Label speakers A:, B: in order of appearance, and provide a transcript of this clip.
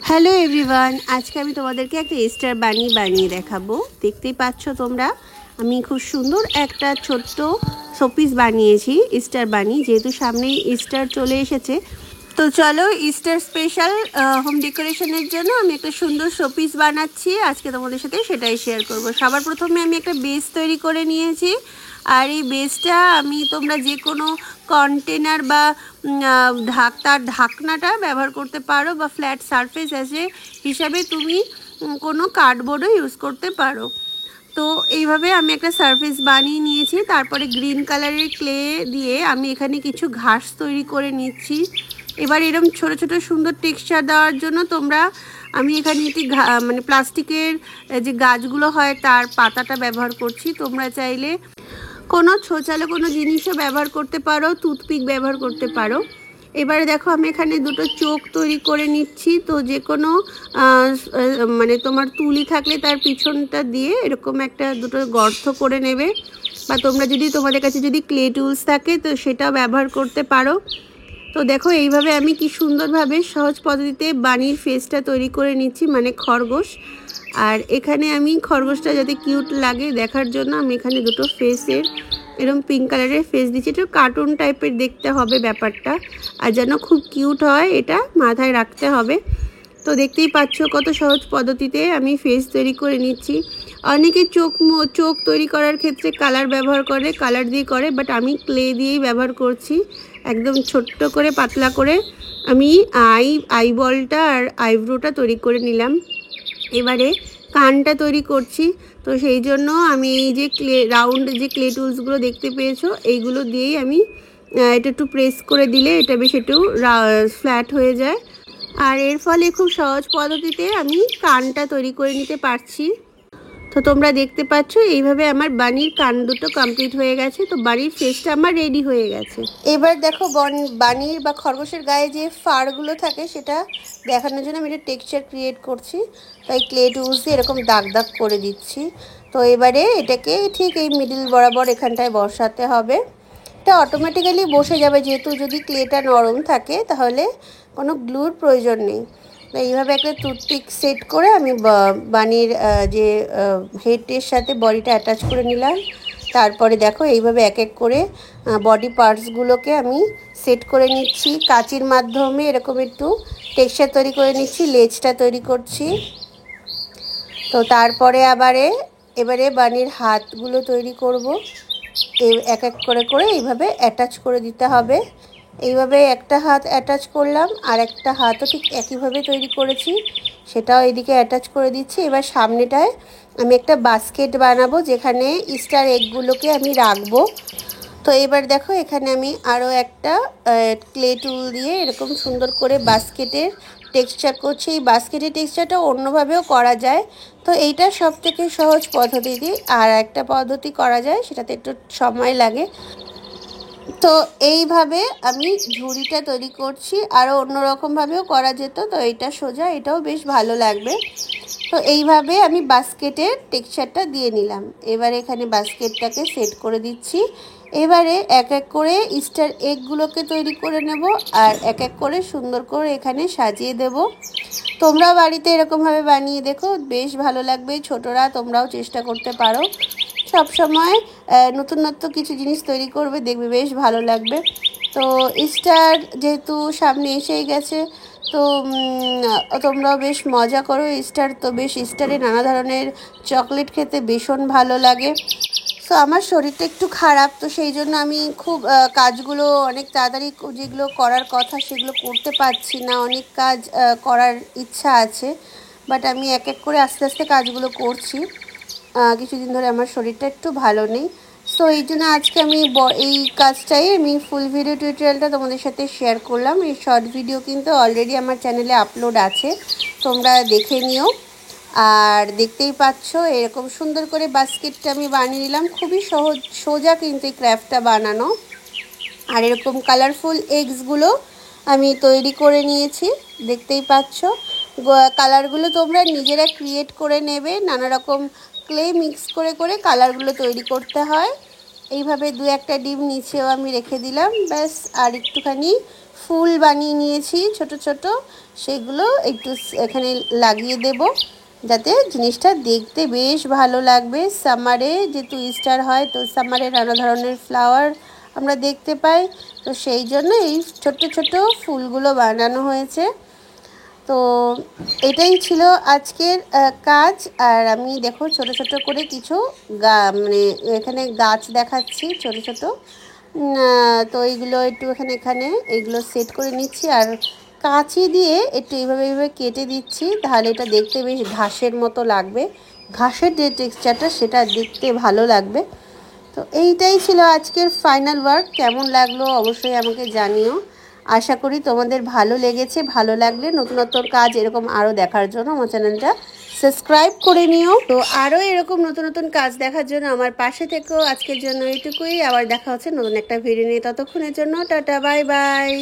A: Hello everyone, আজকে আমি তোমাদেরকে একটা স্টার বানি বানিয়ে দেখাবো। দেখতেই পাচ্ছ তোমরা, আমি খুব সুন্দর একটা ছোট্ট শোপিস বানিয়েছি স্টার বানি, যেহেতু সামনেই স্টার চলে এসেছে। তো চলো, স্টার স্পেশাল হোম ডেকোরেশনের জন্য আমি একটা সুন্দর শোপিস বানাচ্ছি। আজকে তোমাদের সাথে সেটাই শেয়ার করব। সবার প্রথমে আমি একটা বেস তৈরি করে নিয়েছি, আর এই বেসটা তোমরা যে কোনো কন্টেনার বা তার ঢাকনাটা ব্যবহার করতে পারো, বা ফ্ল্যাট সারফেস আছে হিসাবে তুমি কোনো কার্ডবোর্ডও ইউজ করতে পারো। তো এইভাবে আমি একটা সারফেস বানিয়ে নিয়েছি। তারপরে গ্রিন কালারের ক্লে দিয়ে আমি এখানে কিছু ঘাস তৈরি করে নিচ্ছি। এবার এরকম ছোট ছোট সুন্দর টেক্সচার দেওয়ার জন্য আমি এখানে একটি প্লাস্টিকের যে গাছগুলো হয় তার পাতাটা ব্যবহার করছি। তোমরা চাইলে কোনো ছোচালো কোনো জিনিসও ব্যবহার করতে পারো, টুথপিক ব্যবহার করতে পারো। এবারে দেখো, আমি এখানে দুটো চোখ তৈরি করে নিচ্ছি। তো যে কোনো তোমার তুলি থাকলে তার পিছনটা দিয়ে এরকম দুটো গর্ত করে নেবে, বা তোমাদের কাছে যদি ক্লে টুলস থাকে তো সেটাও ব্যবহার করতে পারো। তো দেখো, এইভাবে আমি কি সুন্দরভাবে সহজ পদ্ধতিতে বানির ফেসটা তৈরি করে নিচ্ছি, মানে খরগোশ। আর এখানে আমি খরগোশটা যাতে কিউট লাগে দেখার জন্য আমি এখানে দুটো ফেসের এরকম পিঙ্ক কালারের ফেস দিচ্ছি। একটু কার্টুন টাইপের দেখতে হবে ব্যাপারটা, আর যেন খুব কিউট হয় এটা মাথায় রাখতে হবে। তো দেখতেই পাচ্ছ কত সহজ পদ্ধতিতে আমি ফেস তৈরি করে নিচ্ছি। অনেকে চোখ তৈরি করার ক্ষেত্রে কালার ব্যবহার করে, কালার দিয়ে করে, বাট আমি ক্লে দিয়েই ব্যবহার করছি। একদম ছোট্ট করে পাতলা করে আমি আইবলটা আর আইব্রোটা তৈরি করে নিলাম। এবারে কানটা তৈরি করছি। তো সেই জন্য আমি এই যে রাউন্ড যে ক্লে টুলসগুলো দেখতে পেয়েছো, এইগুলো দিয়েই আমি এটা একটু প্রেস করে দিলে এটা বেশ একটু ফ্ল্যাট হয়ে যায়। আর এর ফলে খুব সহজ পদ্ধতিতে আমি কানটা তৈরি করে নিতে পারছি। তো তোমরা দেখতে পাচ্ছ এইভাবে আমার বানির কান দুটো কমপ্লিট হয়ে গেছে। তো বানির ফেসটা আমার রেডি হয়ে গেছে। এবার দেখো, বানির বা খরগোশের গায়ে যে ফারগুলো থাকে সেটা দেখানোর জন্য আমি একটা টেক্সচার ক্রিয়েট করছি। তাই ক্লে টুলস দিয়ে এরকম দাগ দাগ করে দিচ্ছি। তো এবারে এটাকে ঠিক এই মিডিল বরাবর এখানটায় বসাতে হবে। এটা অটোমেটিক্যালি বসে যাবে, যেহেতু যদি ক্লেটা নরম থাকে তাহলে কোনো গ্লুর প্রয়োজন নেই। এইভাবে একটা টুথপিক সেট করে আমি বানির যে হেডের সাথে বডিটা অ্যাটাচ করে নিলাম। তারপরে দেখো, এইভাবে এক এক করে বডি পার্টসগুলোকে আমি সেট করে নিচ্ছি কাঁচির মাধ্যমে। এরকম একটু টেক্সচার তৈরি করে নিচ্ছি, লেজটা তৈরি করছি। তো তারপরে এবারে বানির হাতগুলো তৈরি করব। এক এক করে করে এইভাবে অ্যাটাচ করে দিতে হবে। এইভাবে একটা হাত অ্যাটাচ করলাম, আর একটা হাতও ঠিক একইভাবে তৈরি করেছি, সেটাও এদিকে অ্যাটাচ করে দিচ্ছি। এবার সামনেটায় আমি একটা বাস্কেট বানাবো, যেখানে স্টার এগগুলোকে আমি রাখবো। তো এবার দেখো, এখানে আমি আরও একটা ক্লে টুল দিয়ে এরকম সুন্দর করে বাস্কেটের টেক্সচার করছি। এই বাস্কেটের টেক্সচারটা অন্যভাবেও করা যায়। তো এইটা সব থেকে সহজ পদ্ধতি। আর একটা পদ্ধতি করা যায়, সেটাতে একটু সময় লাগে। তো এইভাবে আমি ঝুড়িটা তৈরি করছি। আরও অন্যরকমভাবেও করা যেত, তো এটা সোজা, এটাও বেশ ভালো লাগবে। তো এইভাবে আমি বাস্কেটের টেক্সচারটা দিয়ে নিলাম। এবার এখানে বাস্কেটটাকে সেট করে দিচ্ছি। এবারে এক এক করে স্টার এগগুলোকে তৈরি করে নেব, আর এক এক করে সুন্দর করে এখানে সাজিয়ে দেব। তোমরাও বাড়িতে এরকমভাবে বানিয়ে দেখো, বেশ ভালো লাগবে। ছোটরা তোমরাও চেষ্টা করতে পারো। সব সময় নতুন কিছু জিনিস তৈরি করবে, দেখবে বেশ ভালো লাগবে। তো স্টার যেহেতু সামনে এসেই গেছে, তো তোমরাও বেশ মজা করো। স্টারে নানা ধরনের চকলেট খেতে ভীষণ ভালো লাগে। তো আমার শরীরটা একটু খারাপ, তো সেই জন্য আমি খুব কাজগুলো অনেক তাড়াতাড়ি যেগুলো করার কথা সেগুলো করতে পারছি না। অনেক কাজ করার ইচ্ছা আছে, বাট আমি এক এক করে আস্তে আস্তে কাজগুলো করছি। কিছুদিন ধরে আমার শরীরটা একটু ভালো নেই। সো এই জন্য আজকে আমি এই কাজটাই ফুল ভিডিও টিউটোরিয়ালটা তোমাদের সাথে শেয়ার করলাম। এই শর্ট ভিডিও কিন্তু অলরেডি আমার চ্যানেলে আপলোড আছে, তোমরা দেখে নিও। আর দেখতেই পাচ্ছ এরকম সুন্দর করে বাস্কেটটা আমি বানিয়ে নিলাম। খুবই সোজা কিন্তু এই ক্রাফটটা বানানো। আর এরকম কালারফুল এগসগুলো আমি তৈরি করে নিয়েছি, দেখতেই পাচ্ছ। কালারগুলো তোমরা নিজেরা ক্রিয়েট করে নেবে। নানা রকম ক্লে মিক্স করে করে কালারগুলো তৈরি করতে হয়। এইভাবে দু একটা ডিম নিচেও আমি রেখে দিলাম, ব্যাস। আর একটুখানি ফুল বানিয়ে নিয়েছি ছোট ছোট, সেগুলো একটু এখানে লাগিয়ে দেব, যাতে জিনিসটা দেখতে বেশ ভালো লাগবে। সামারে যেহেতু ইস্টার হয়, তো সামারে নানা ধরনের ফ্লাওয়ার আমরা দেখতে পাই, তো সেই জন্য এই ছোট্ট ছোট্ট ফুলগুলো বানানো হয়েছে। তো এটাই ছিল আজকের কাজ। আর আমি দেখো ছোট ছোট করে কিছু মানে এখানে গাছ দেখাচ্ছি ছোট ছোট। তো এইগুলো একটু এখানে এইগুলো সেট করে নিচ্ছি, আর কাঁচি দিয়ে একটু এইভাবে কেটে দিচ্ছি, তাহলে এটা দেখতে বেশ ঘাসের মতো লাগবে। ঘাসের যে টেক্সচারটা সেটা দেখতে ভালো লাগবে। তো এইটাই ছিল আজকের ফাইনাল ওয়ার্ক। কেমন লাগলো অবশ্যই আমাকে জানিও। আশা করি তোমাদের ভালো লেগেছে। ভালো লাগলে নতুন নতুন কাজ এরকম আরও দেখার জন্য আমার চ্যানেলটা সাবস্ক্রাইব করে নিও। তো আরও এরকম নতুন নতুন কাজ দেখার জন্য আমার পাশে থেকেও। আজকের জন্য এইটুকুই, আবার দেখা হচ্ছে নতুন একটা ভিডিও নিয়ে। ততক্ষণের জন্য টাটা, বাই বাই।